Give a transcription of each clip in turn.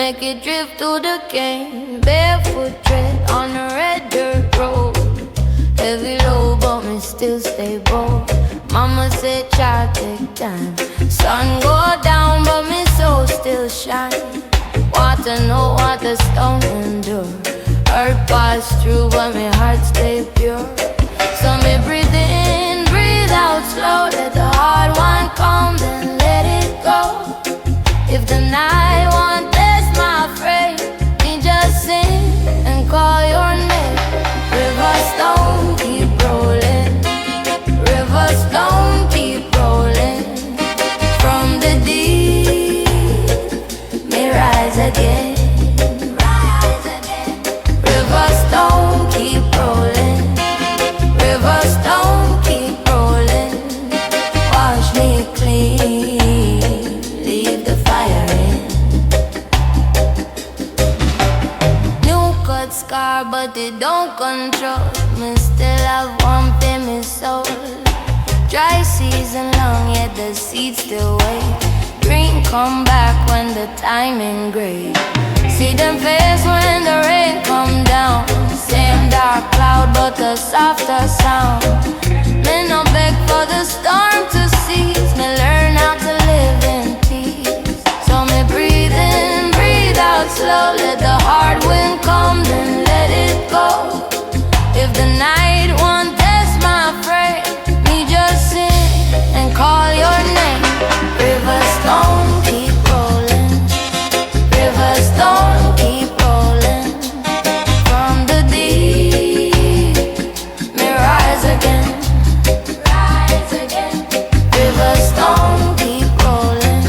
make it drift to the cane. Barefoot tread on a red dirt road. Heavy low, but me still stay bold. Mama said, child, take time. Sun go down, but me soul still shine. Water know what the stone endure. Earth pass through, but my heart stay pure. So me breathe in, breathe out slow. Let the hard one come, then let it go. If the night won't test my frame, me just sing and call your name. River stone, keep rolling. River stone, keep rolling. From the deep, me rise again. River stone, keep rolling. River stone, keep rolling. Wash me clean, leave the fire in. New cut scar, but it don't control. Me still have warmth in my soul. Dry season long, yet the seeds still wait. Green come back when the timing great. See them face when the rain come down. Same dark cloud, but a softer sound. Me no beg for the storm to cease. Me learn how to live in peace. So me breathe in, breathe out slow. Let the hard wind come, then let it go. If the night won't test my frame, me just sing and call your name. River stone, keep rolling. River stone, keep rolling. From the deep, me rise again. Rise again. River stone, keep rolling.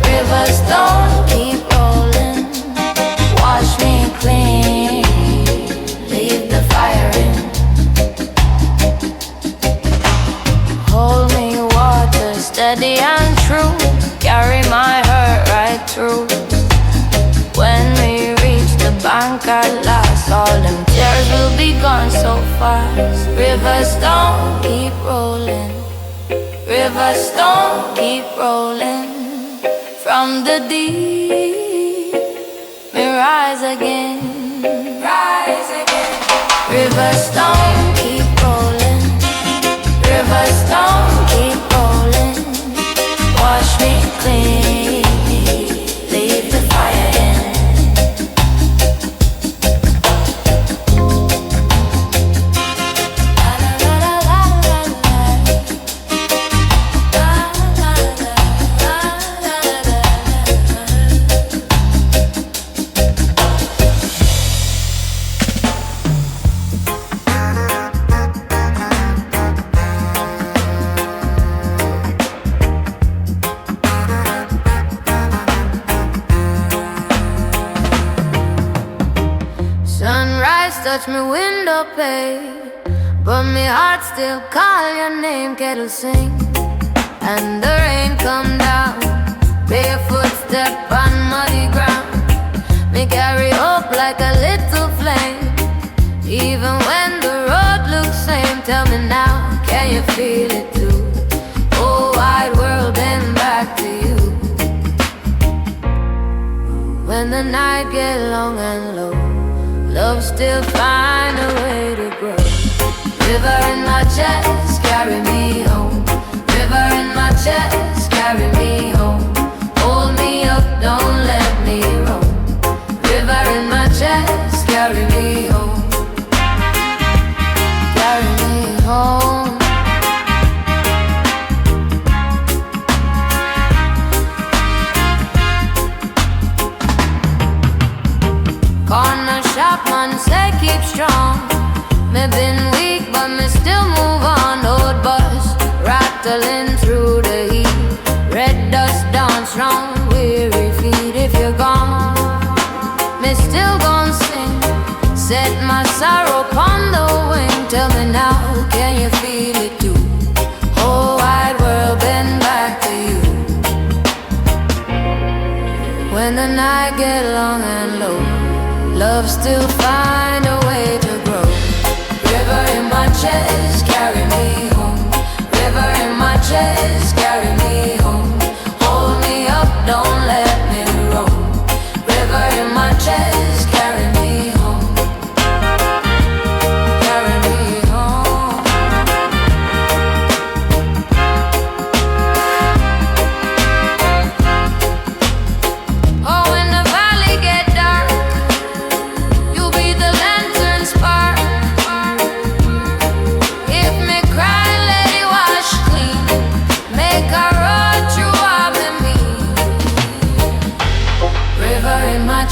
River stone, keep rolling. Wash me clean, leave the fire in. Hold me water, steady and true. Carry my hurt right through. When we reach the bank at last, all them tears will be gone so fast. River stone, keep rolling. River stone, keep rolling. From the deep, we rise again. Rise again. River stone, keep rolling. River stone, keep rolling. Wash me clean, leave the fire in. Sunrise touch me window pane, but me heart still call your name. Kettle sing and the rain come down. Barefoot step on muddy ground. Me carry hope like a little flame. Even when the road looks same, tell me now, can you feel it too? Oh, wide world, bend back to you. When the night get long and low, love still find a way to grow. River in my chest, carry me home. River in my chest, carry me home. Hold me up, don't let me roam. River in my chest, carry me home. Carry me home. Corner shop man say keep strong. Me been weak but me still move on. Old bus rattling through the heat. Red dust dance round weary feet. If you're gone, me still gon' sing. Set my sorrow upon the wing. Tell me now, can you feel it too? Whole wide world bend back to you. When the night get long and low, love still find a way to grow. River in my chest, carry me home. River in my chest, carry me home. Hold me up, don't let me roam.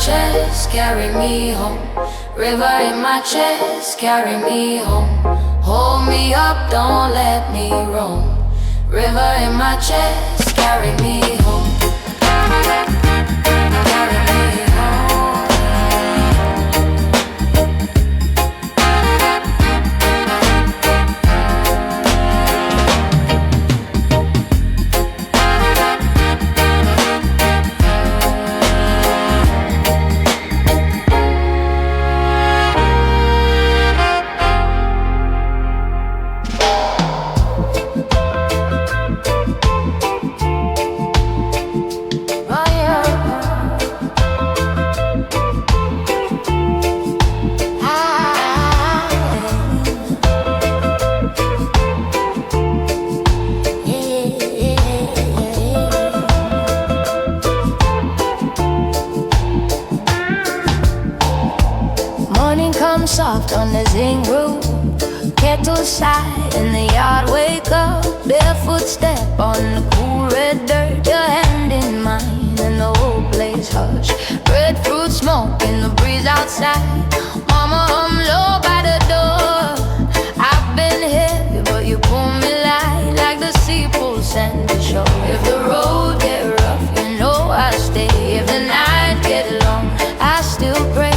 chest, carry me home. River in my chest, carry me home. Hold me up, don't let me roam. River in my chest, carry me home. Carry me home. Soft on the zinc roof, kettle side in the yard, wake up, barefoot step on the cool red dirt, your hand in mine and the whole place hush. Breadfruit smoke in the breeze outside, mama hum low by the door. I've been heavy but you pull me light like the sea pulls sand to shore. If the road get rough, you know I stay. If the night get long, I still pray.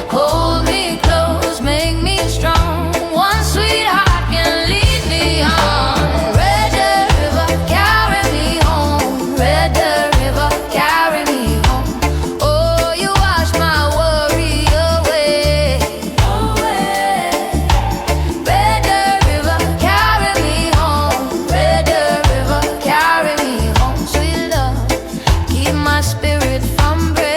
Hold me close, make me strong. One sweetheart can lead me on. Red river, carry me home. Red river, carry me home. Oh, you wash my worry away. Away. Red river, carry me home. Red river, carry me home. Sweet love, keep my spirit from break.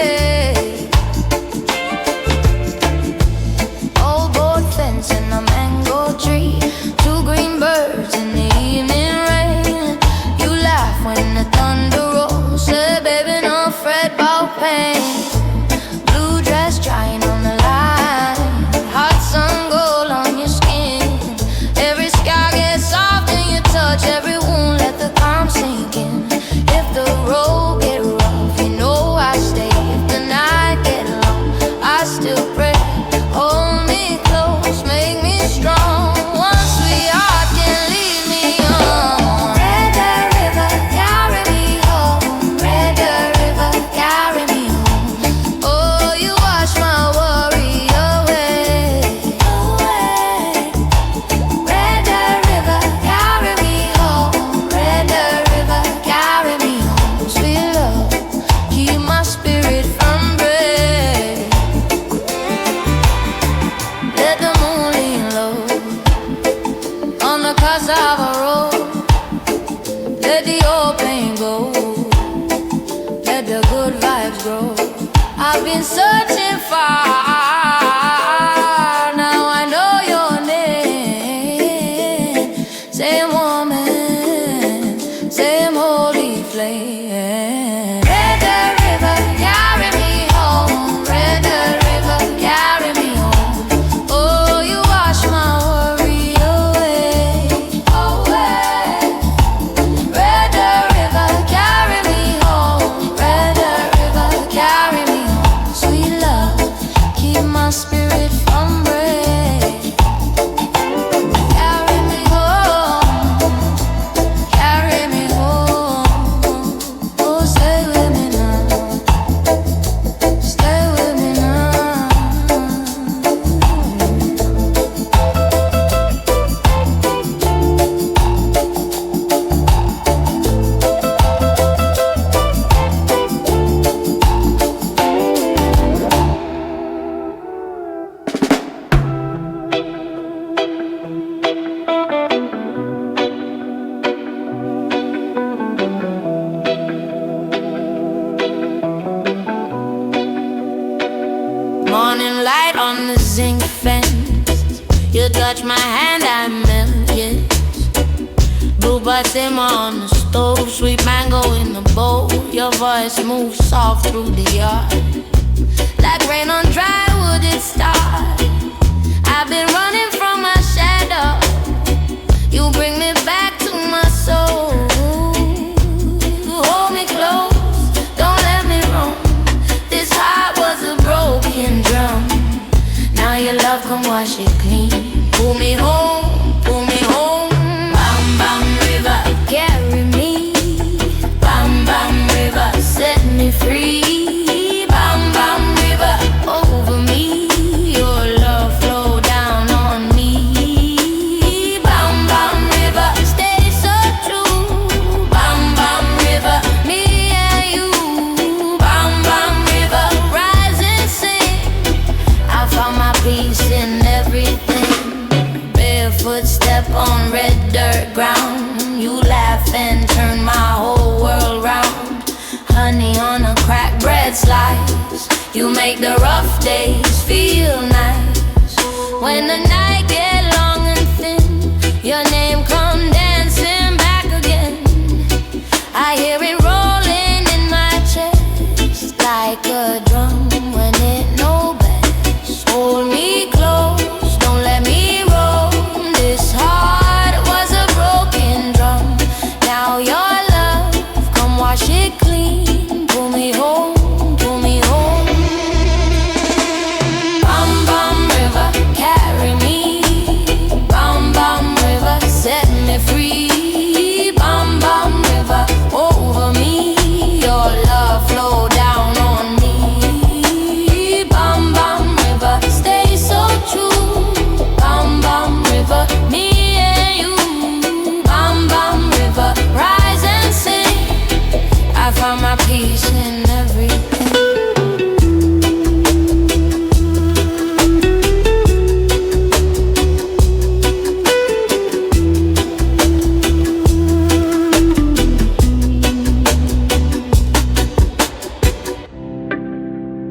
In a mango tree, two green birds in the evening rain. You laugh when the thunder rolls, say baby no fret about pain. Blue dress drying on the line, hot sun gold on your skin. Every sky gets soft in your touch, every wound let the calm sink in. If the road get rough, you know I stay. If the night get long, I still pray. Hold me close, make me strong. One sweetheart can lead me on. Red river, carry me home. Red river, carry me home. Oh, you wash my worry away. Away. Red river, carry me home. Red river, carry me home. Sweet love, keep my spirit from break. Let the moon lean low on the cassava road. Let the old pain go. Let the good vibes grow. I've been searching far. Now I know your name. Same woman, same holy flame. Red river, carry me home. Red river, carry me home. Oh, you wash my worry away. Away. Red river, carry me home. Red river, carry me home. Sweet love, keep my spirit from break. Carry me home. Carry me home. Oh, stay with me now. Stay with me now. Morning light on the zinc fence. You touch my hand, I melt, yes. Blue butter on the stove, sweet mango in the bowl. Your voice moves soft through the yard, like rain on dry wood, it starts. I've been running from my shadow. You bring me back to my soul. You hold me close, don't let me roam. This heart was a slice. You make the rough days feel nice. When the night get long and thin, your name come dancing back again. I hear it rolling in my chest like a drum when it know best. Hold me close, don't let me roam. This heart was a broken drum. Now your love, come wash it clean. Pull me home, pull me home. Bum bum river, carry me. Bum bum river, set me free. Bum bum river, over me. Your love flow down on me. Bum bum river, stay so true. Bum bum river, me and you. Bum bum river, rise and sing. I found my peace in everything.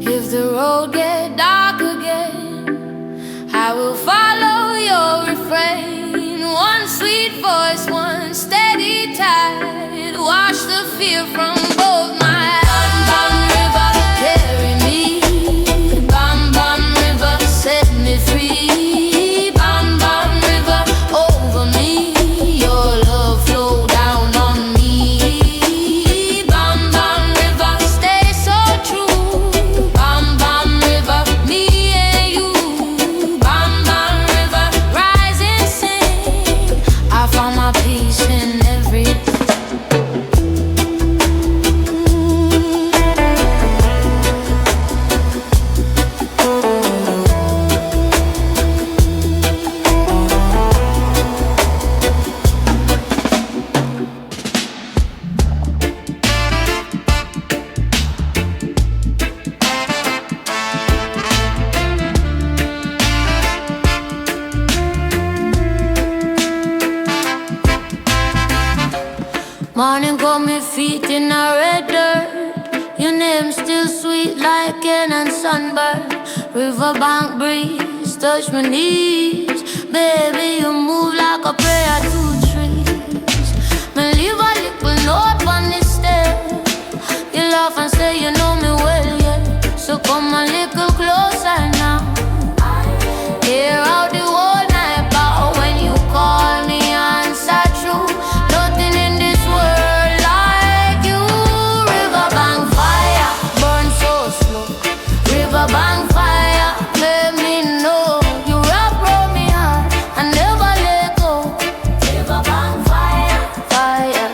If the road get dark again, I will follow your refrain. One sweet voice, one steady tide, wash the fear from both my eyes. Bum bum river, carry me. Bum bum river, set me free. Bum bum river, over me. Your love flow down on me. Bum bum river, stay so true. Bum bum river, me and you. Bum bum river, rise and sing. I found my peace in everything. Morning got me feet in a red dirt. Your name still sweet like an and sunburn. Riverbank breeze touch my knees. Baby, you move like a prayer to trees. Me leave a little note on the step. You laugh and say you know me well, yeah. So come a little closer now. Hear out the whole night, but when you call me, answer true. Nothing in this world like you. Riverbank fire, burn so slow. Riverbank fire, let me know. You wrap around me heart and never let go. Riverbank fire, fire.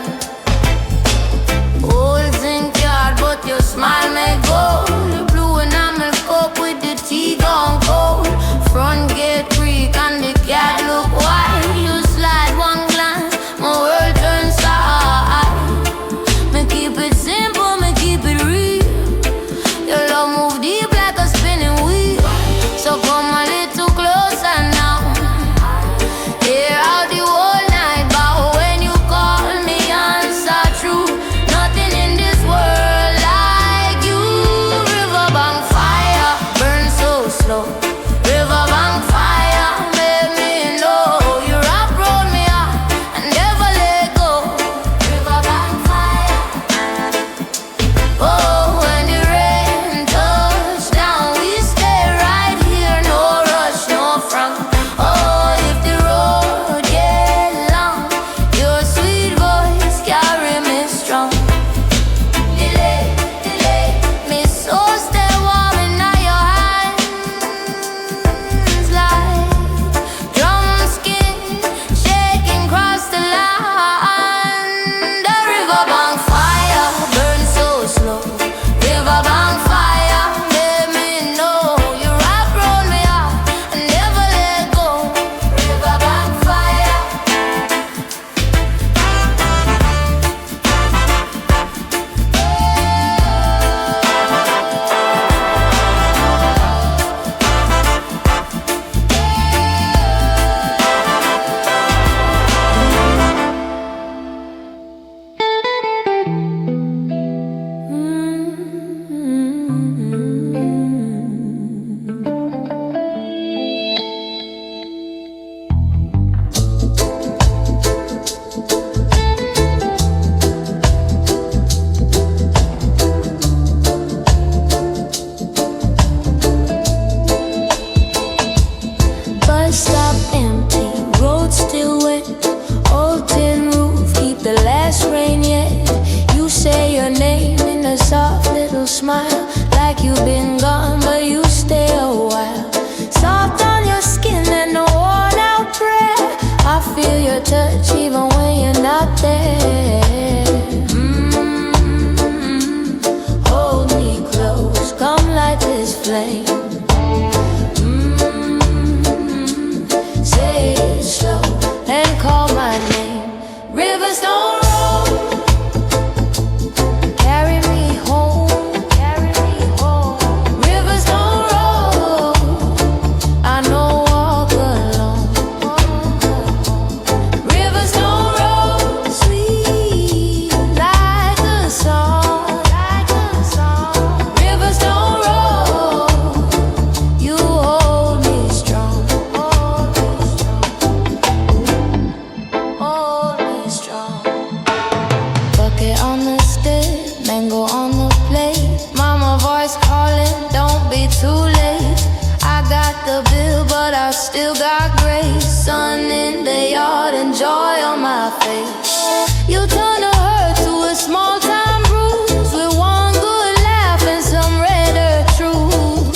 still got grace, sun in the yard and joy on my face. You turn a hurt to a small time bruise with one good laugh and some red earth truth.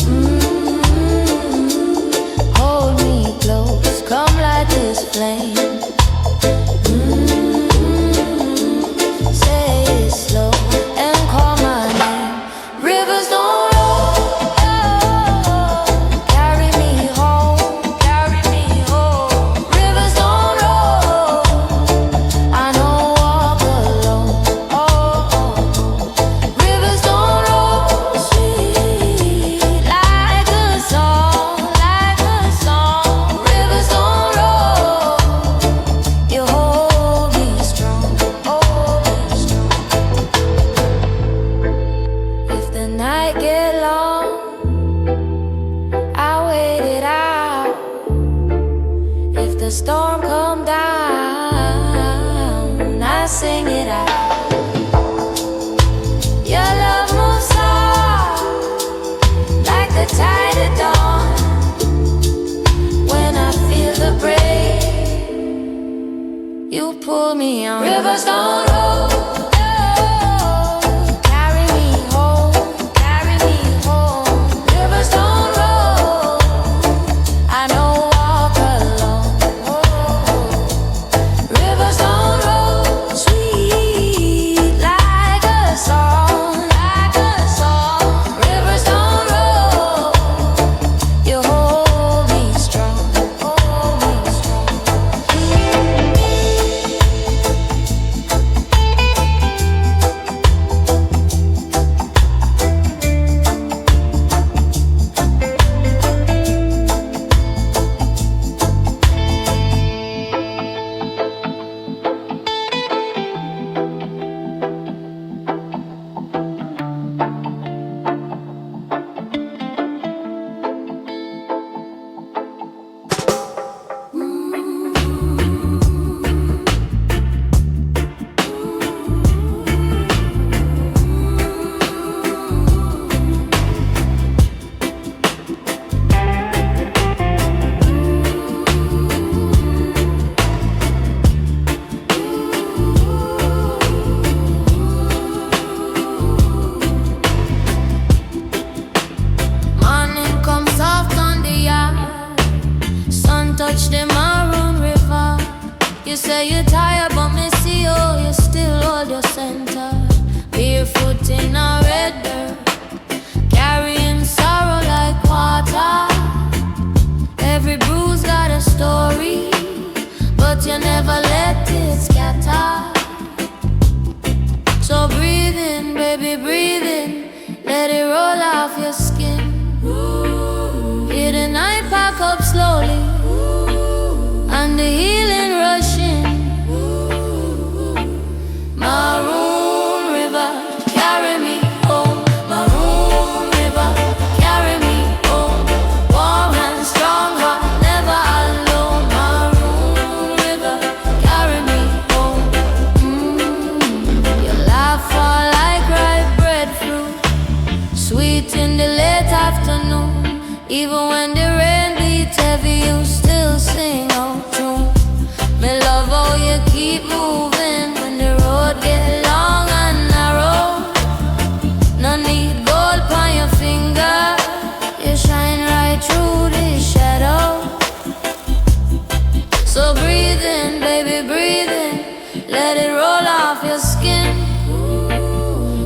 Hold me close, come light this flame. Say it slow and call my name. Rivers don't roll, carry me home, carry me home. Rivers don't roll, I don't walk alone. Rivers don't roll, sweet like a song, like a song. Rivers don't roll, you hold me strong, hold me strong. If the night get long, I wait it out. If the storm come down, I sing it out. Your love moves on like the tide at dawn. When I feel the break, you pull me on. Rivers don't roll, carry me home, carry me home. Rivers don't roll, I don't walk alone. Rivers don't roll, sweet like a song, like a song. Rivers don't roll, you hold me strong, hold me strong. Morning comes soft on the yard, sun touch the maroon river. You say you're tired, but me see you still hold your center. Barefoot in a red dirt, carrying sorrow like water. Every bruise got a story, but you never let it scatter. So breathe in, baby, breathe in, let it roll off your skin. Hear the night pack up slowly, and the healing rushing. Maroon river, carry me home. Maroon river, carry me home. Warm and strong heart, never alone. Maroon river, carry me home. Your laugh fall like ripe breadfruit, sweet in the late afternoon. Even when the rain beats heavy, you still sing out tune. Me love how you keep moving when the road get long and narrow. No need gold on your finger, you shine right through the shadow. So breathe in, baby, breathe in, let it roll off your skin.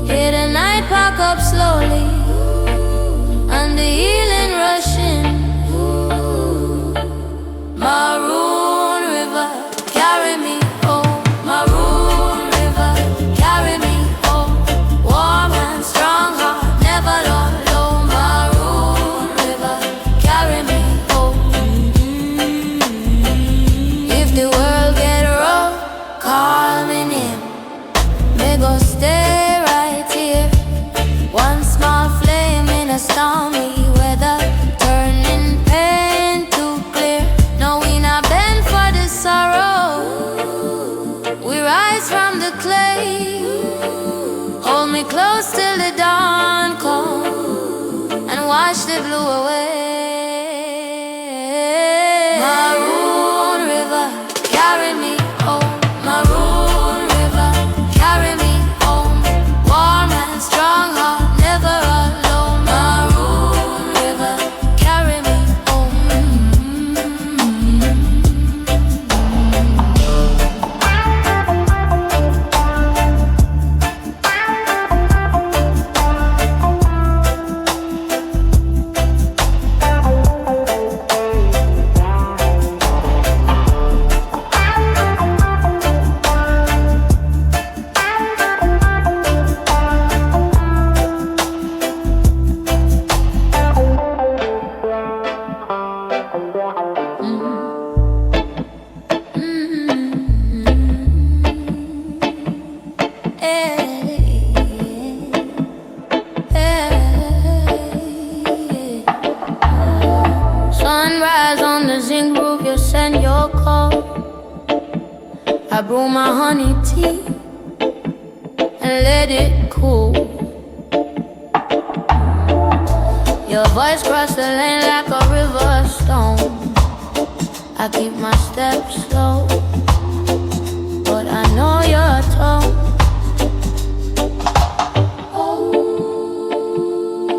Hear the night pack up slowly, and the healing rushing. Maroon river, carry me home. Maroon river, carry me home. Warm and strong heart, never low. Maroon river, carry me home. If the world get rough, call me name. Me go stay right here. One small flame in a stormy weather, turning pain to clear. No, we not bend for the sorrow, we rise from the clay. Hold me close till the dawn come and wash the blue away. I brew my honey tea and let it cool. Your voice crossed the lane like a river stone. I keep my steps slow, but I know your tone.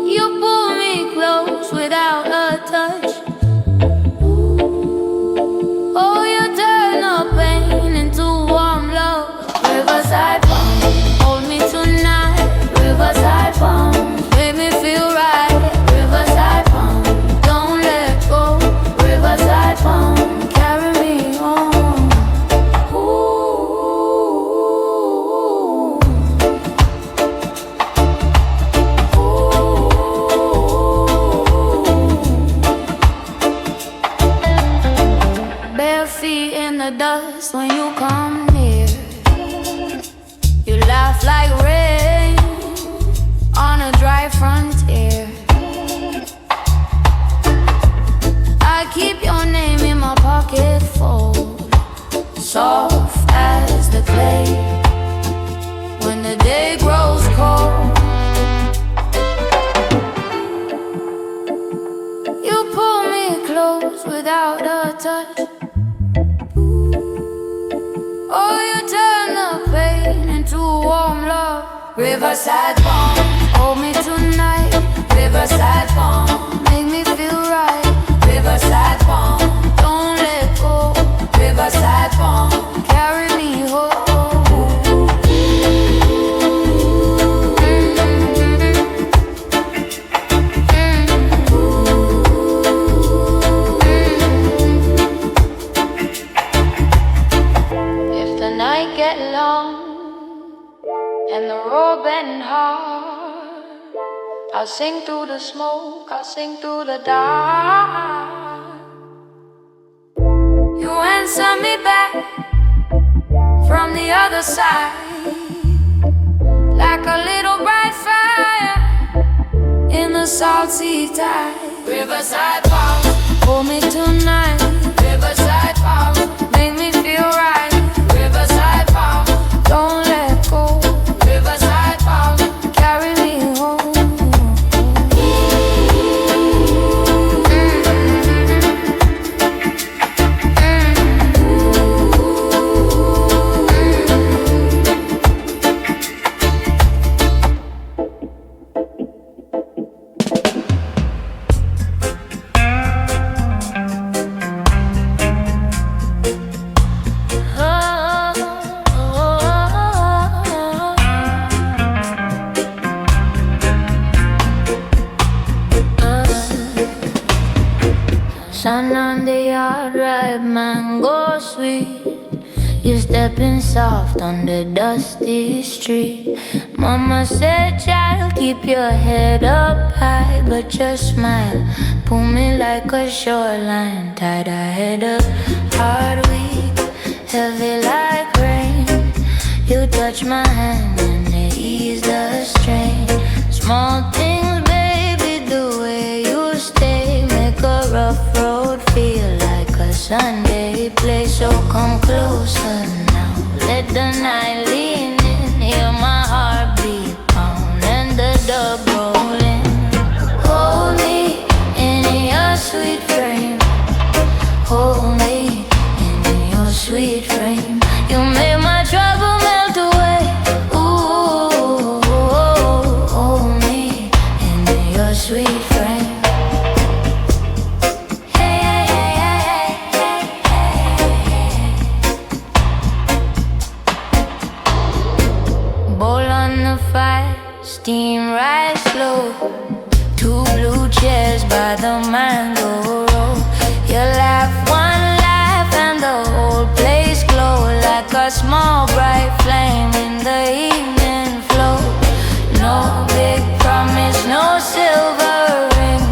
You pull me close without a touch. Oh, you turn the pain into warm love. Riverside palm, hold me tonight. Riverside palm, make me feel right. Riverside palm, don't let go. Riverside palm, carry me home. Ooh. Bare feet in the dust when you come near. You laugh like rain on a dry frontier. I keep your name in my pocket fold, soft as the clay. When the day grows cold, you pull me close without a touch. Oh, you turn the pain into warm love. Riverside palm, hold me tonight. Riverside palm, make me feel right. Riverside palm, don't let go. Riverside palm, carry me home. If the night get long and the road bend hard, I'll sing through the smoke, I'll sing through the dark. You answer me back from the other side, like a little bright fire in the salty tide. Riverside palm, hold me tonight. Riverside palm, make me feel right. Riverside palm, don't let go. Riverside palm, carry me home. Sun on the yard, ripe mango sweet. You stepping soft on the dusty street. Mama said, child, keep your head up high, but just smile. Pull me like a shoreline, tied our head up. Heart weak, heavy like rain. You touch my hand and they ease the strain. Small things, baby, the way you stay make a rough road feel like a Sunday play. So come closer now, let the night lean in. Hear my heartbeat pound and the dub rolling. Hold me in your sweet frame. Hold me in your sweet frame. You make my trouble melt away. Ooh, hold me in your sweet frame. Bowl on the fire, steam rise slow. Two blue chairs by the mango road. You laugh one laugh and the whole place glow like a small bright flame in the evening flow. No big promise, no silver ring,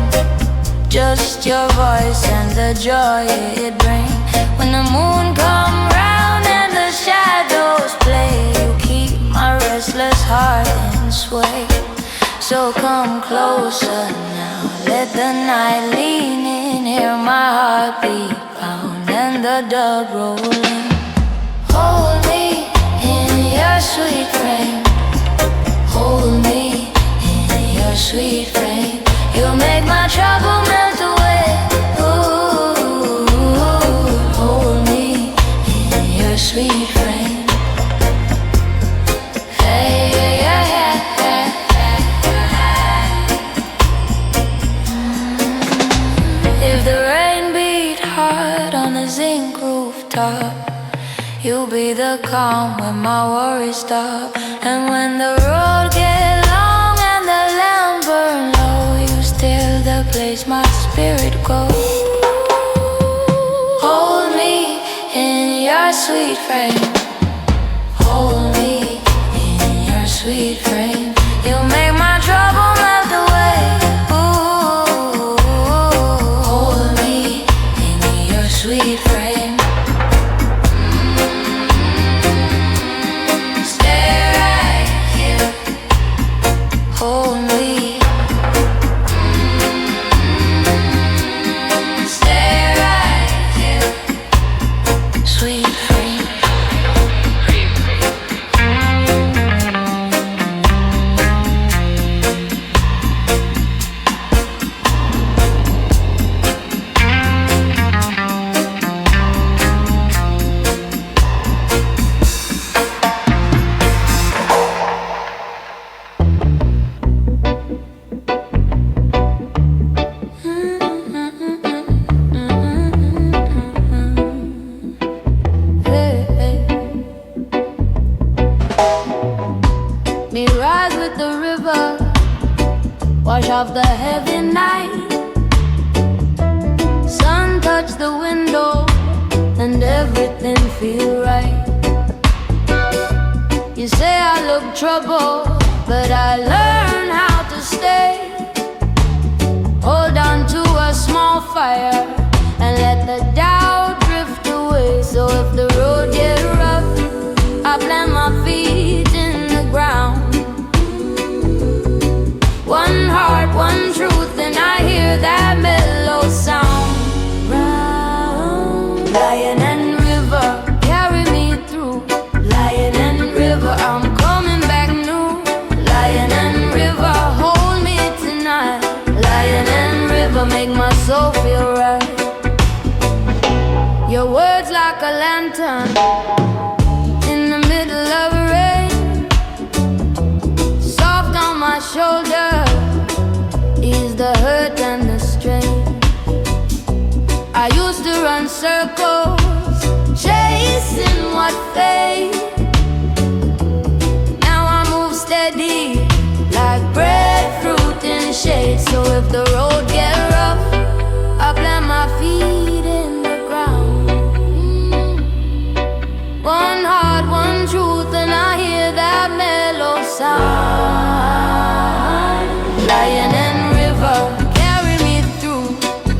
just your voice and the joy it brings. When the moon come round and the shadows play, you keep my restless heart in sway. So come closer now, let the night lean in. Hear my heartbeat pound and the dub rolling. Hold your sweet frame. Hold me in your sweet frame. You make my trouble melt away. Ooh, hold me in your sweet frame. Hey, yeah, yeah, yeah. If the rain beat hard on a zinc rooftop, you'll be the calm when my worries stop. And when the road gets long and the lamp burn low, you still the place my spirit goes. Hold me in your sweet frame. Hold me in your sweet frame. You make my trouble melt away. Ooh, hold me in your sweet frame. Hold me. Stay right here. Sweet frame. Me rise with the river, wash off the heavy night. Sun touch the window, and everything feel right. You say I look troubled, but I learn how to stay. Hold on to a small fire and let the doubt drift away. So if the road get rough, I plant my feet in the ground. One heart, one truth, and I hear that mellow sound. Round, lion and river, carry me through. Lion and river, I'm coming back new. Lion and river, hold me tonight. Lion and river, make my soul feel right. Your words like a lantern in the middle of rain, soft on my shoulder, ease the hurt and the strain. I used to run circles, chasing what fade. Now I move steady, like breadfruit in shade. So if the road get rough, I plant my feet in the ground. One heart, one truth, and I hear that mellow sound. Lion and river, carry me through.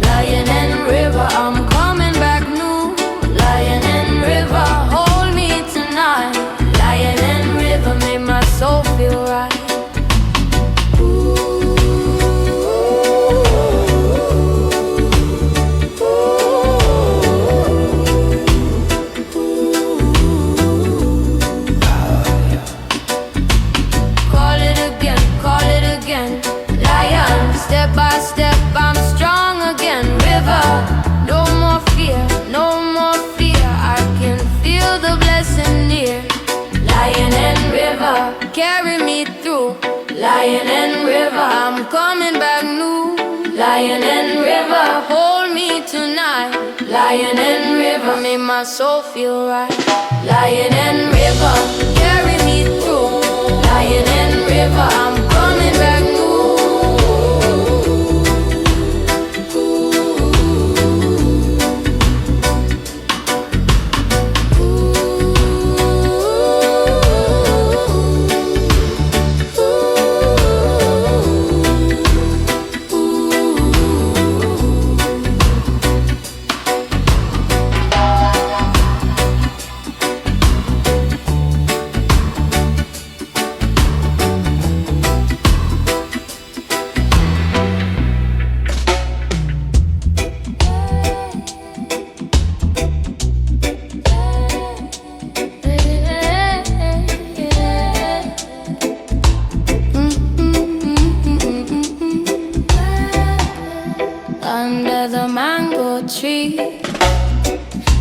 Lion and river, I'm coming back new. Lion and river, hold me tonight. Lion and river, make my soul feel right. Step by step, I'm strong again. River, no more fear, no more fear. I can feel the blessing near. Lion and river, carry me through. Lion and river, I'm coming back new. Lion and river, hold me tonight. Lion and river, make my soul feel right. Lion and river, carry me through. Lion and river, I'm coming back new. tree.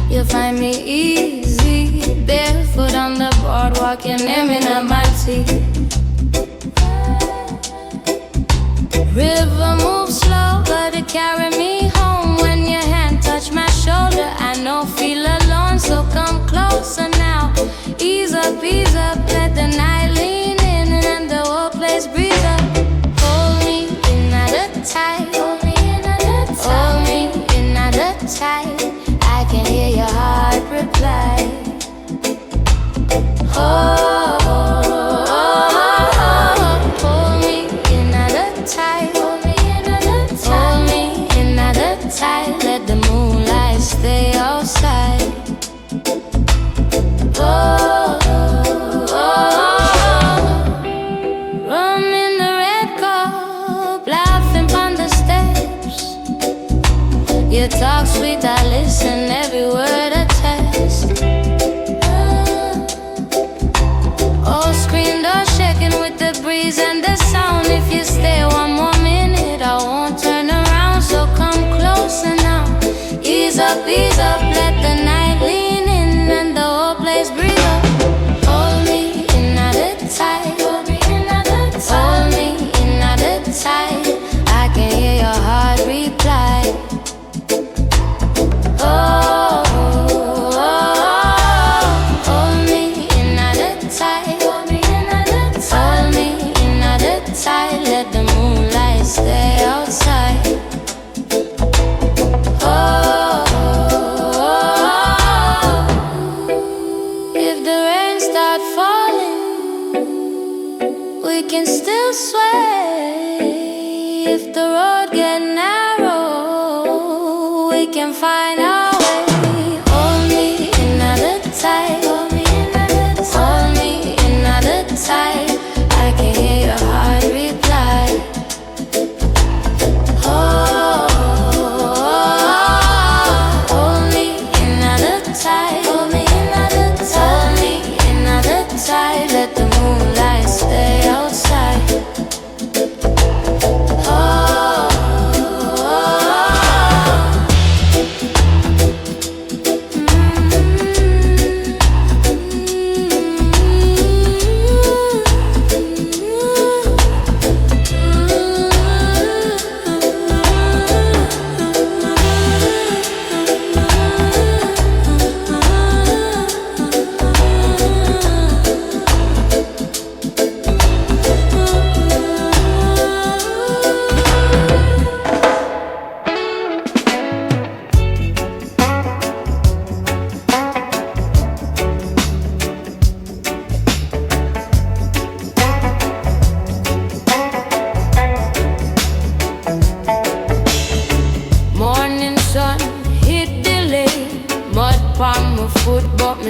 You'll find me easy, barefoot on the boardwalk, and naming up my tea. River moves slow, but it carry me home. When your hand touch my shoulder, I know feel alone, so come closer now. Ease up, let the night lean in and the whole place breathe up. Hold me in another tight, hold me in another tight, hold me in another tight. I can hear your heart reply. Oh, hold me in another tight, hold me in another tight, hold me in another tight. Let the moonlight stay outside. Oh, rum in the red cup, laughing on the steps. You talk sweet, I listen, every word a test. Oh, screen door shaking with the breeze and the sound. If you stay one more minute, I won't turn around, so come closer now. Ease up, let the night lean in and the whole place breathe up. Hold me in another tight, hold me in another tight, hold me in another tight. I can hear your heart reply. Oh, hold me in another tight, hold me in another tight, hold me in another tight. Let the moonlight stay outside. If the rain start falling, we can still sway. If the road get narrow, we can find our way. Hold me in another tight, hold me in another tight, hold me in another tight. I can hear your heart reply. Oh, hold me in another tight, hold me in another tight, hold me in another tight. Let the moonlight stay outside.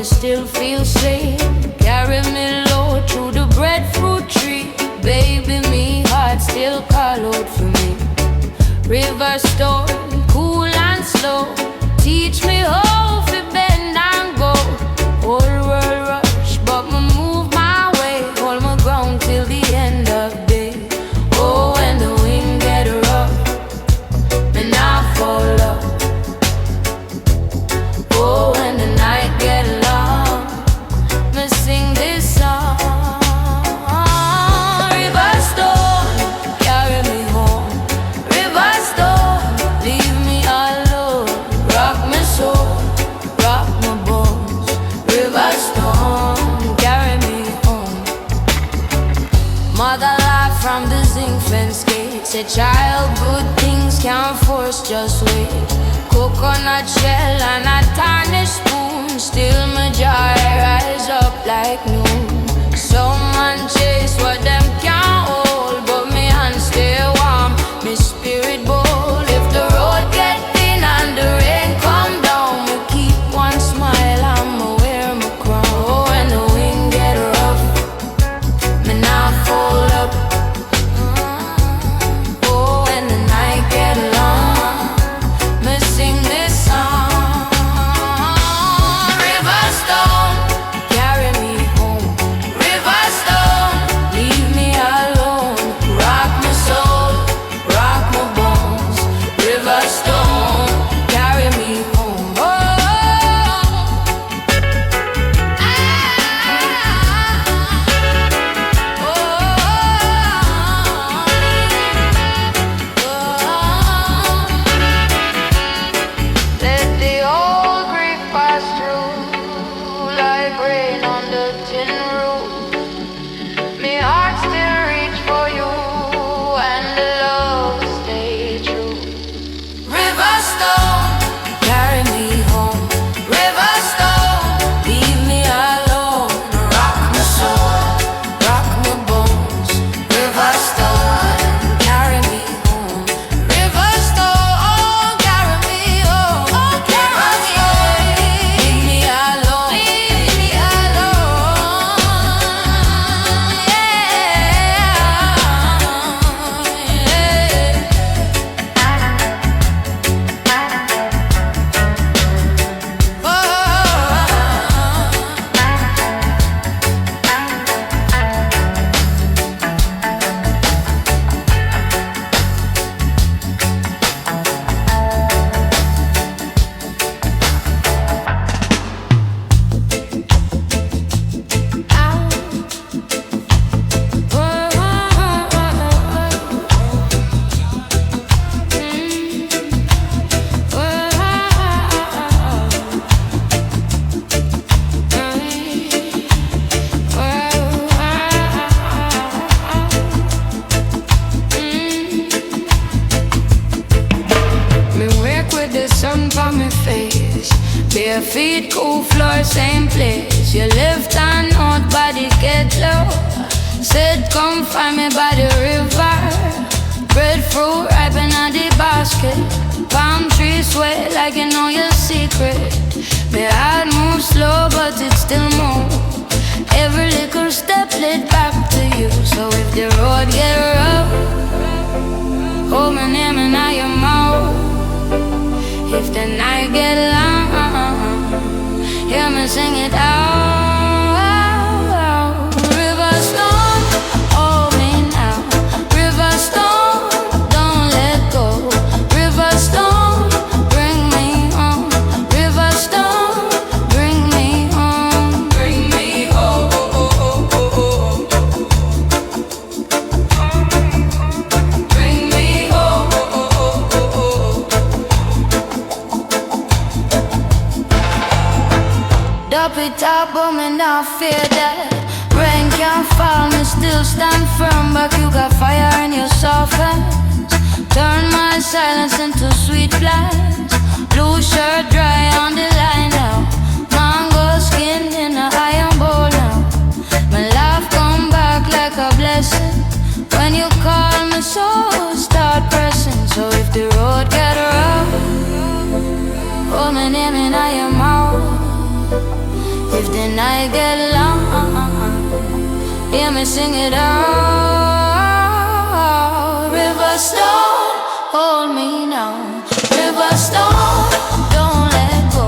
Still feel safe. Carry me low through the breadfruit tree. Baby, me heart still call out for me. River storm, cool and slow. Teach me how to bend and go. Whole world rush, but me move my way. Hold my ground till the end of day. Oh, when the wind get rough, me not fall up. Oh, when the night get long, me sing this song. River storm, carry me home. River storm, leave me alone. Rock my soul, rock my bones. River storm, carry me home. Mother life from the zinc fence gate. Say child, good things can't force, just wait. Coconut shell and a tarnished spoon. Still my joy rise up like noon. Some man chase what them can't hold, but me hand stay warm, me spirit bold. If the road get thin and the rain come down, me keep one smile and me wear my crown. Oh, when the wind get rough, me not fold up. Oh, when the night get long, me sing this song. River storm, carry me home. River storm, leave me out. Bare feet, cool floor, same place. Your left hand out, body get low. Said come find me by the river. Breadfruit ripen on the basket. Palm tree sweat like you know your secret. My heart moves slow but it still moves. Every little step led back to you. So if the road get rough, hold my name in your mouth. If the night get long, hear me sing it out. River storm, hold me now. River storm, don't let go. River storm, bring me home. River storm, bring me home. Bring me home. Bring me home. Up it up, but me not fear that rain can't fall, me still stand firm. But you got fire in your soft hands. Turn my silence into sweet blast. Blue shirt dry on the line now. Mango skin in a iron bowl now. My life come back like a blessing. When you call me so start pressing. So if the road get rough, hold my name in your mouth. If the night get long, hear me sing it out. River storm, hold me now. River storm, don't let go.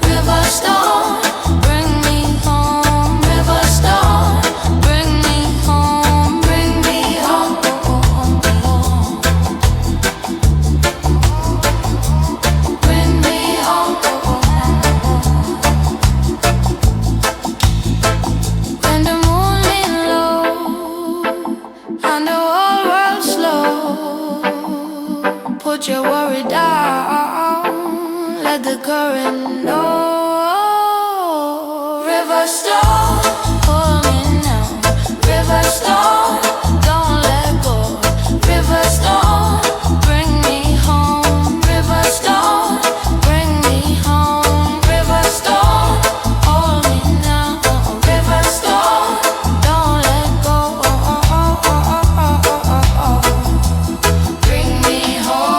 River storm, bring me home. River storm, bring me home. Bring me home. Bring me home. Put your worry down, let the current know. River storm, hold me now. River storm, don't let go. River storm, bring me home. River storm, bring me home. River storm, hold me now. River storm, don't let go. Bring me home.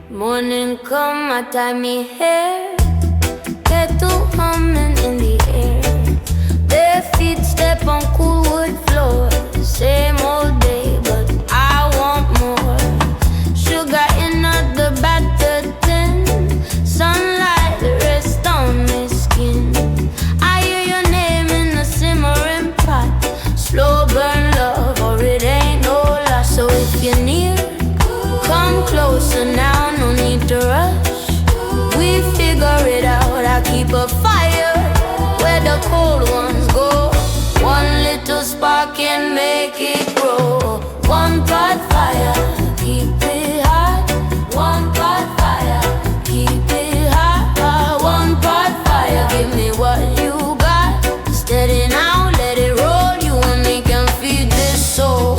Morning come, I tie me hair. Get to humming in the air. Bare feet step on cool wood floor. Same old day, but I want more. Sugar in the battered tin. Sunlight rest on my skin. I hear your name in the simmering pot. Slow burn love, or it ain't no loss. So if you're near, come closer now, no need to rush. We figure it out, I keep a fire where the cold ones go. One little spark can make it grow. One pot fire, keep it hot. One pot fire, keep it hot. One pot fire, give me what you got. Steady now, let it roll. You and me can feed this soul.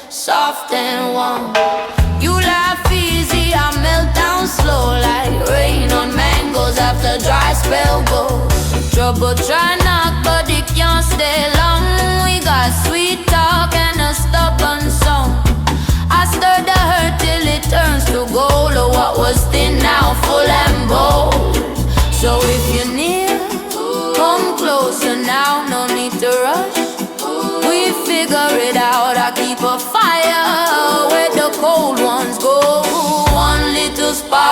Soft and warm. You laugh easy, I melt down slow like rain on mangoes after dry spell goes. Trouble try knock, but it can't stay long. We got sweet talk and a stubborn song. I stir the hurt till it turns to gold. Or what was thin now full and bold. So if you're near, come closer now, no need to rush. We figure it out, I keep a fire where the cold ones go.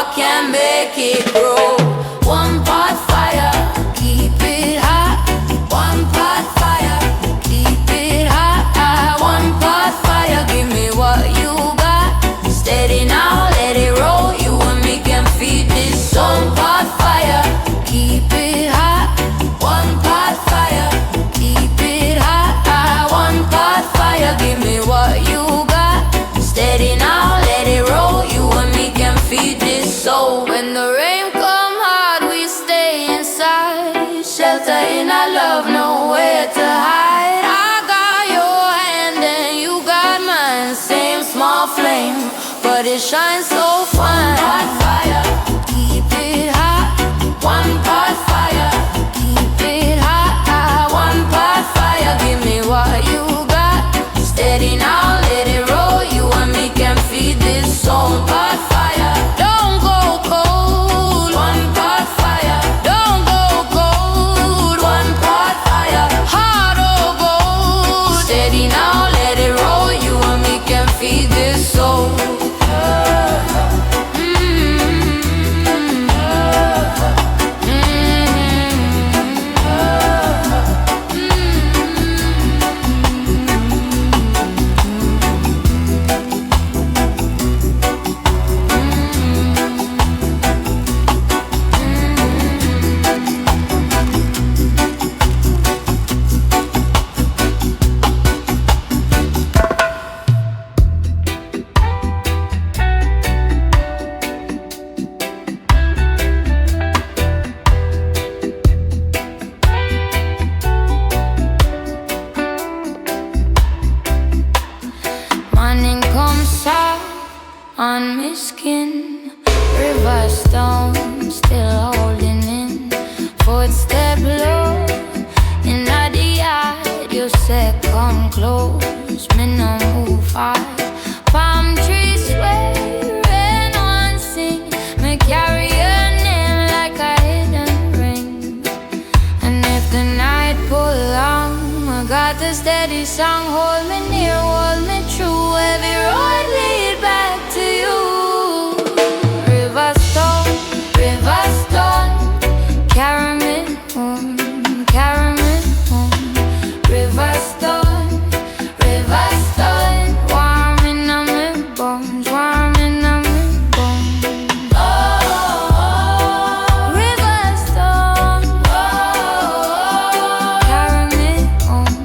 spark can make it grow. One pot fire, keep it hot. One pot fire, keep it hot. One pot fire, give me what you got. Steady now, let it roll. You and me can feed this one pot fire, keep it hot. One pot fire, keep it hot. One pot fire, give me what you got. Steady now, let it roll. You and me can feed this soul. When the rain come hard, we stay inside. Shelter in our love, nowhere to hide. I got your hand and you got mine. Same small flame, but it shines so fine. Pot fire, keep it hot. One pot fire, keep it hot. One pot fire, give me what you got. Steady now, let it roll. You and me can feed this soul. Pot fire, don't go cold. One pot fire, don't go cold. One pot fire, hot or gold. Steady now, let it roll. You and me can feed this soul. Morning comes out on my skin. River stone still holding in. Footstep low in the yard. You said come close, me no move hard. Palm trees sway, rain one sing. Me carry your name like a hidden ring. And if the night pull long, I got the steady song. Hold me near, hold me true. Every road lead back to you. River stone, carry me home, carry me home. River stone, warm in my bones, warm in my bones. Oh, river stone, carry me home.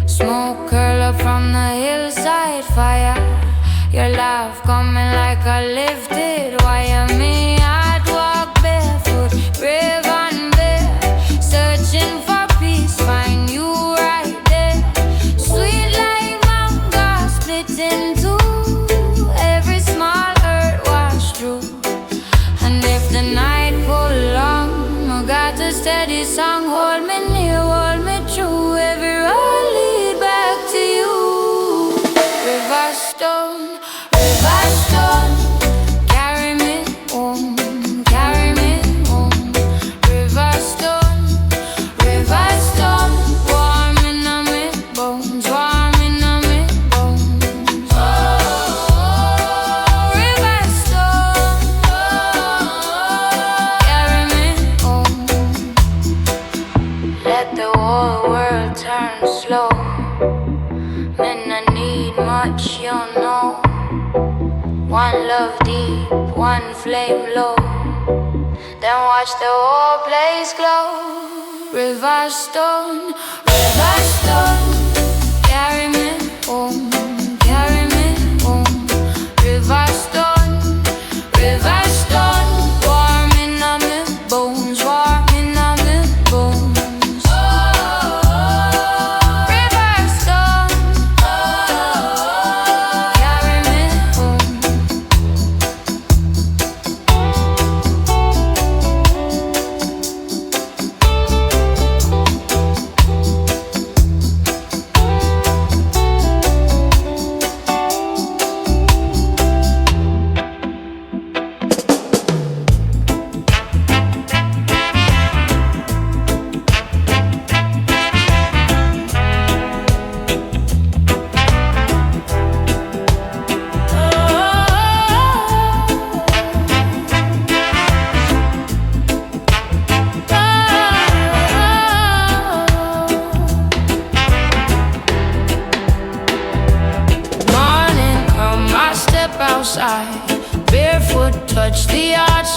Smoke curl up from the hillside, fire. Your love coming like a lifted wire. Me, I'd walk barefoot, brave and bare, searching for peace, find you right there. Sweet like mango, split in two. Every small hurt wash through. And if the night pull long, I got the steady song. Hold me near, hold me true. Every road lead back to you. River stone, carry me home, carry me home. River stone, warm in my bones, warm in my bones. Oh, river stone, carry me home. Let the whole world turn slow. Men I need much, you know. One love deep, one flame low. Then watch the whole place glow. River stone, carry me home, carry me home. River stone, warm in my bones, warm in my bones. Oh, river stone, carry me home.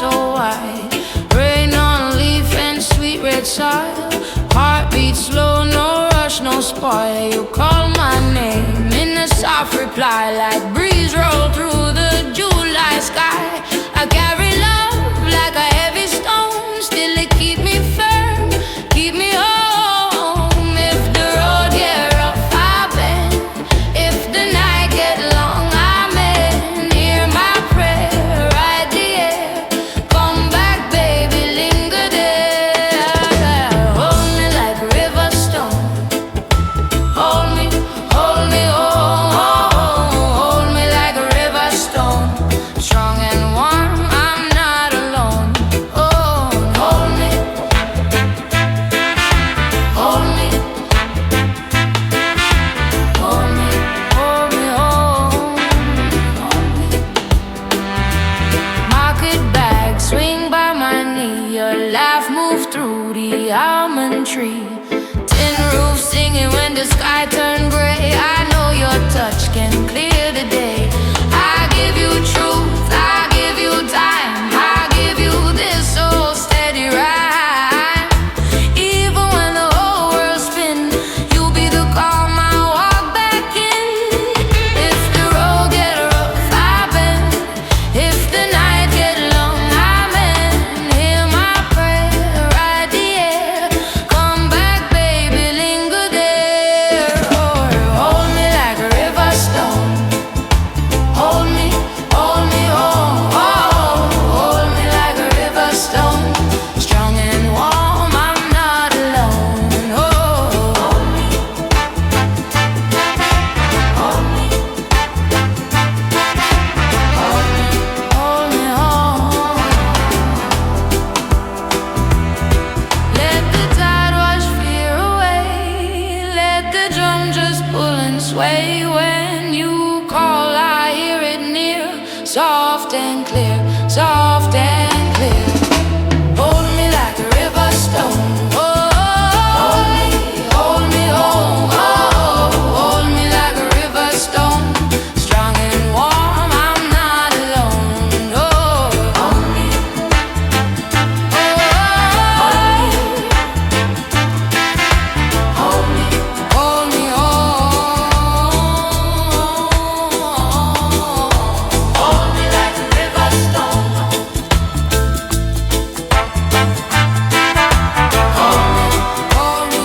so wide. Rain on leaf and sweet red soil. Heartbeat slow, no rush, no spoil. You call my name in a soft reply, like breeze roll through the July sky. I carry love like a heavy stone, still it keep me firm, keep me home. If the road get rough, I bend. If the night get long, I'm in. Hear my prayer, right the air. Come back, baby, linger there. Hold me like a river stone. Hold me, hold me, hold me like a river stone. Strong and warm, I'm not alone. Oh, hold me, hold me, hold me, hold me, hold me. Market bag swing by my knee. Your laugh move through the almond tree. Tin roof singing when the sky turn gray. I know your touch can clear the day. I give you truth, I give you time, I give you this old steady ride. Even when the whole world spin, you'll be the calm I walk back in. If the road get rough, I bend. If the night get long, I'm in. Hear my prayer, right the air. Come back, baby, linger there. Or hold me like a river stone. Hold me, hold me, hold me like a river stone. Strong and warm, I'm not alone. Oh, hold me, hold me, hold me, hold me, Let the tide wash fear away. Let the drum just pull and sway. When you call, I hear it near. Soft and clear, soft and clear. Hold me like a river stone. Hold me, hold me, hold me like a river stone. Strong and warm, I'm not alone. Oh, hold me, hold me, hold me, hold me like a river stone. Hold me,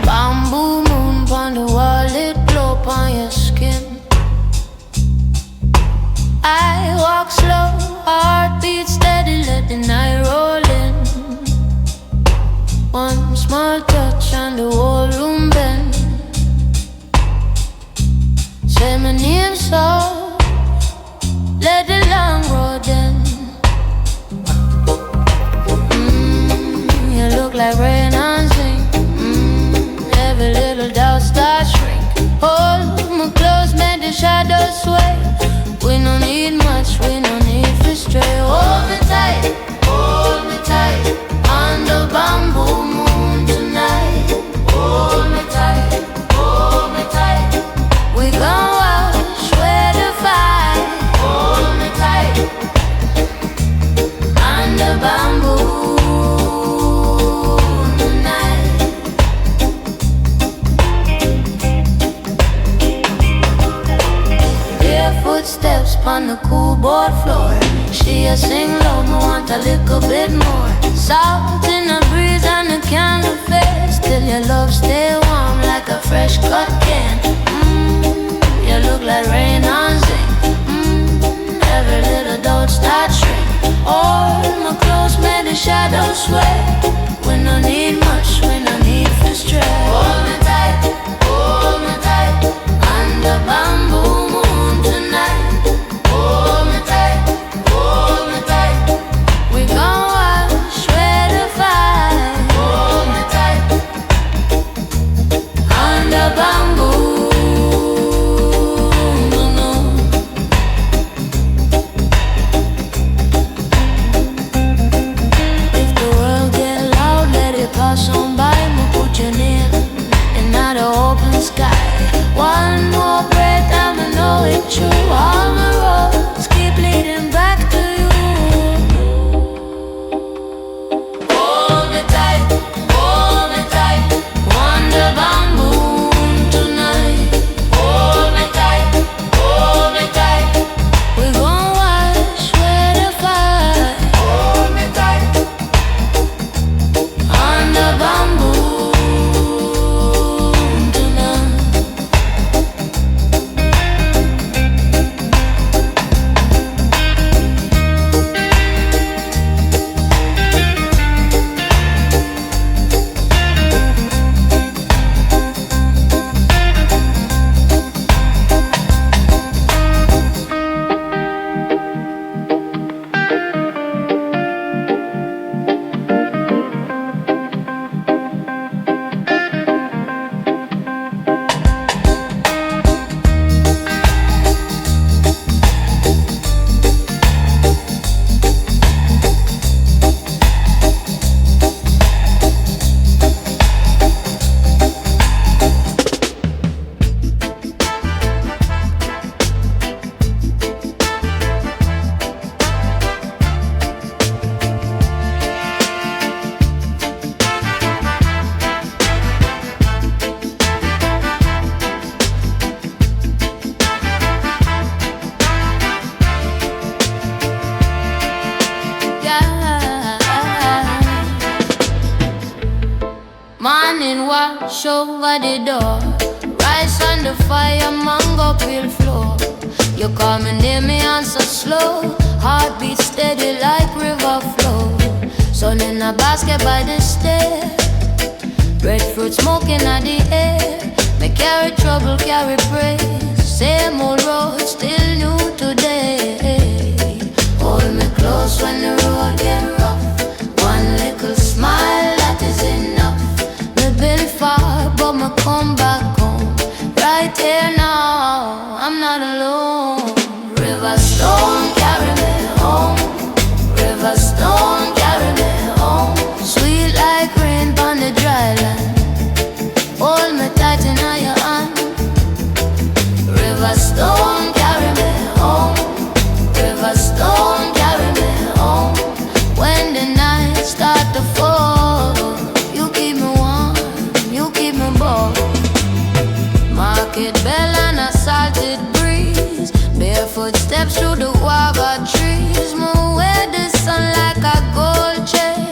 bamboo moon pon the wall, it glow upon your skin. I walk slow, heartbeat steady, let the night roll in. One small touch and the whole room bend. Say my name so, let the long road end. You look like rain on zinc. Every little doubt starts shrink. Hold me close, make the shadows sway. We don't need much, we don't need to stray. Hold me tight, on the bamboo moon tonight. Hold me tight, hold me tight. We gon' wash where the fire. Hold me tight, on the bamboo tonight. Bare footsteps on the cool board floor. She a sing low, me want a little bit more. Salt in the breeze and the candle face. Till your love stay warm like a fresh cut can. You look like rain on zinc. Every little doubt start shrink. Hold my close, make the shadows sway. We no need much, we no need for stray. Hold me tight, on the bamboo moon tonight. Hold me tight, we gon' wash march over the door. Rice on the fire, mango peel floor. You call me name, me answer slow. Heartbeat steady like river flow. Sun in a basket by the stair. Breadfruit smoking at the air. Me carry trouble, carry praise. Same old road, still new today. Hold me close when the road get rough. One little smile, that is enough. Me been far, but me come back home. Right here now, I'm not alone. River stone, carry me home. River stone, carry me home. Sweet like rain on the dry land. Hold me tight in your hand. River stone, carry me home. River stone, carry me home. When the night start to fall, you keep me warm, you keep me bold. Market bell and a salted breeze. Barefoot steps through the guava trees. Move where the sun like a gold chain.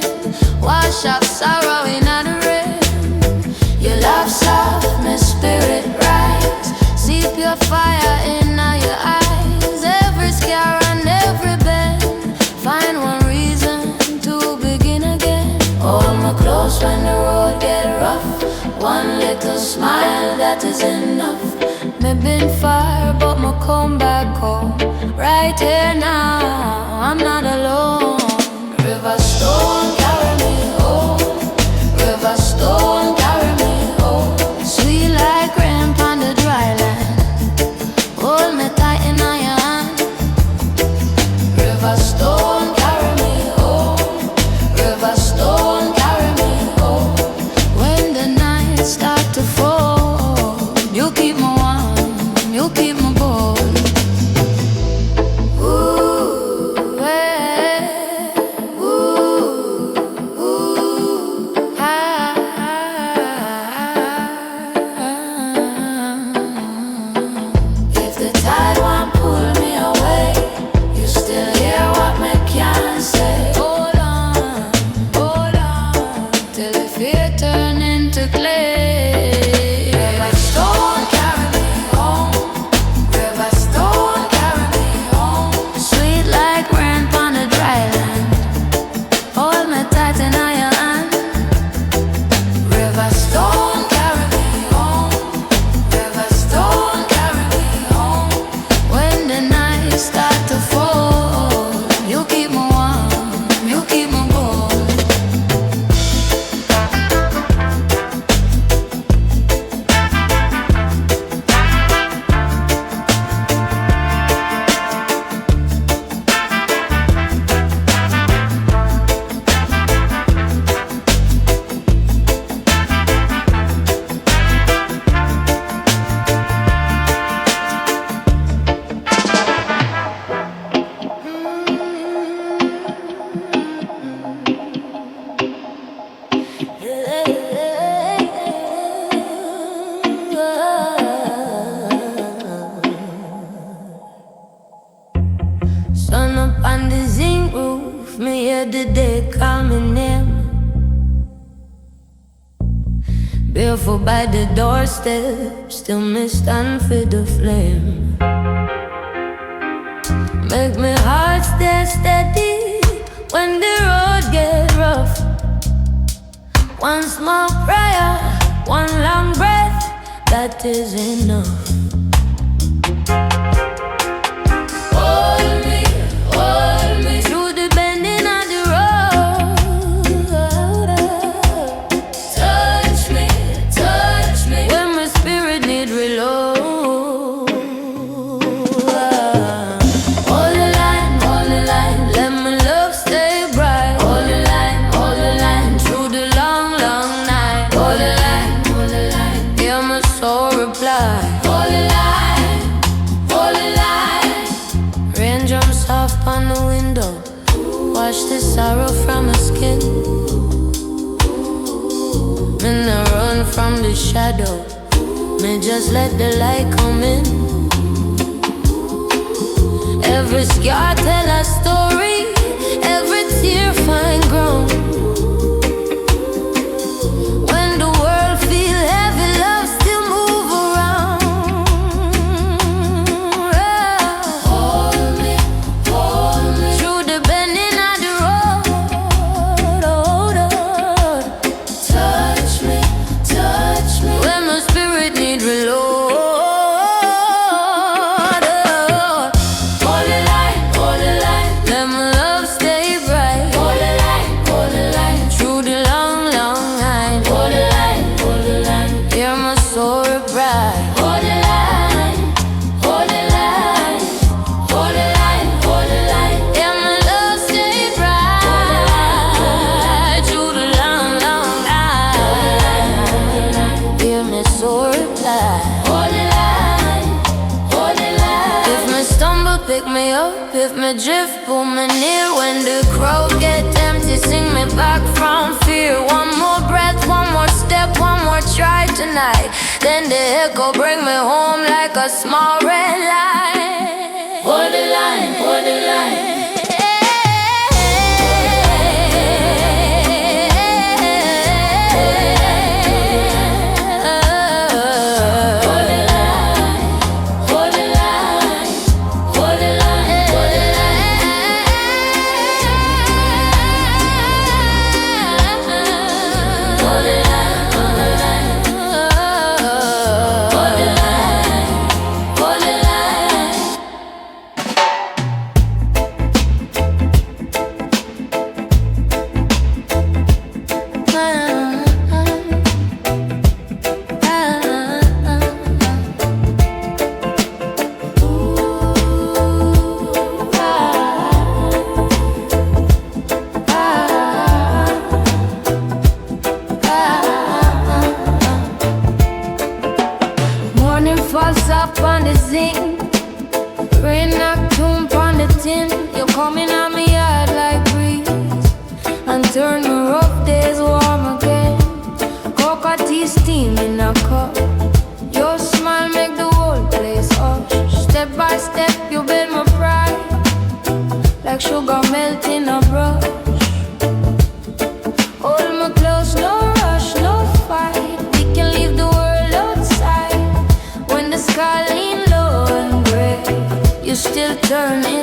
Wash off sorrow in the rain. You laugh soft, my spirit rise. Seep your fire in your eyes. Every scar and every bend, find one reason to begin again. Hold me close when the road get rough. One little smile, that is enough. Me been far, but me come back home. Right here now, I'm not alone. River stone, carry me home. River stone, carry me home. Sweet like rain on the dry land. Hold me tight in your hand. River stone, carry me home. River stone, carry me home. When the night start to fall, you keep me warm, you keep me bold. Ooh, hey, ooh, ooh, ah, if the tide won't pull me away, you still hear what me can say. Hold on, till the fear turn into clay. River stone, carry me home. River stone, carry me home. Sweet like rain on the dry land. Hold me tight in your hand. River stone, carry me home. River stone, carry me home. When the night start to fall, you keep me warm, you keep me bold. Sun up on the zinc roof, me hear the day coming in. Barefoot by the doorstep, still me stand for the flame. Make me heart stay steady when the road get rough. One small prayer, one long breath, that is enough. Hold me through the bending of the road. Touch me when my spirit need reload. Hold the line, let my love stay bright. Hold the line through the long, long night. Hold the line, hear my soul reply. Hold the line. Raindrops soft on the window, wash the sorrow from my skin. Me not run from the shadow, me just let the light come in. Every scar tell a story, every tear find ground. When the world feels pick me up if my drift pull me near. When the crowd get empty, sing me back from fear. One more breath, one more step, one more try tonight. Then the echo bring me home like a small red light. Hold the line, hold the line. Falls up on the zinc, rain knock tune on the tin. You're coming at me hard like breeze and turn my rough days warm again. Cocoa tea steam in a cup, your smile make the whole place hush. Step by step you build my pride, like sugar melt in a brush. Hold me close, no rush, no fight. We can leave the world outside. When the sky lean low and gray, you still turn in